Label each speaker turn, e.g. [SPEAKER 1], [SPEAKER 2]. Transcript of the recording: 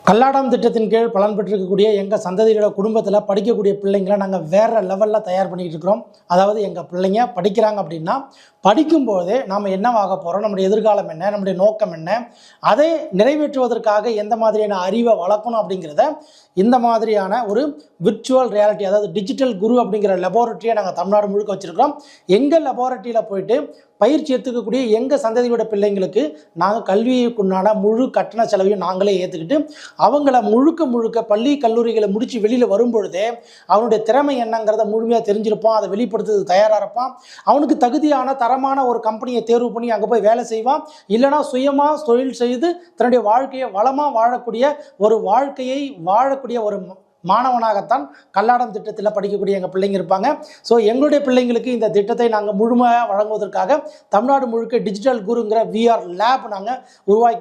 [SPEAKER 1] கல்லாடம் திட்டத்தின் கீழ் பலன் பெற்றிருக்கக்கூடிய எங்கள் சந்ததியோட குடும்பத்தில் படிக்கக்கூடிய பிள்ளைங்களை நாங்கள் வேறு லெவலில் தயார் பண்ணிக்கிட்டு இருக்கிறோம். அதாவது எங்கள் பிள்ளைங்க படிக்கிறாங்க அப்படின்னா படிக்கும்போதே நாம் என்னவாக போகிறோம், நம்முடைய எதிர்காலம் என்ன, நம்முடைய நோக்கம் என்ன, அதை நிறைவேற்றுவதற்காக எந்த மாதிரியான அறிவை வளர்க்கணும் அப்படிங்கிறத இந்த மாதிரியான ஒரு விர்ச்சுவல் ரியாலிட்டி, அதாவது டிஜிட்டல் குரு அப்படிங்கிற லெபார்ட்டரியை நாங்கள் தமிழ்நாடு முழுக்க வச்சுருக்கிறோம். எங்கள் லெபார்ட்டரியில் போயிட்டு பயிற்சி எடுத்துக்கக்கூடிய எங்கள் சந்ததியோட பிள்ளைங்களுக்கு நாங்கள் கல்விக்குண்டான முழு கட்டண செலவையும் நாங்களே ஏற்றுக்கிட்டு அவங்கள முழுக்க பள்ளி கல்லூரிகளை முடித்து வெளியில் வரும்பொழுதே அவனுடைய திறமை என்னங்கிறத முழுமையாக தெரிஞ்சிருப்பான், அதை வெளிப்படுத்துறது தயாராக இருப்பான். அவனுக்கு தகுதியான தரமான ஒரு கம்பெனியை தேர்வு பண்ணி அங்கே போய் வேலை செய்வான். இல்லைனா சுயமாக தொழில் செய்து தன்னுடைய வாழ்க்கையை வளமாக வாழக்கூடிய ஒரு வாழ்க்கையை வாழக்கூடிய ஒரு மாணவனாகத்தான் கல்லாடம் திட்டத்தில் படிக்கக்கூடிய எங்கள் பிள்ளைங்க இருப்பாங்க. ஸோ எங்களுடைய பிள்ளைங்களுக்கு இந்த திட்டத்தை நாங்கள் முழுமையாக வழங்குவதற்காக தமிழ்நாடு முழுக்க டிஜிட்டல் குருங்கிற VR லேப் நாங்கள் உருவாக்கி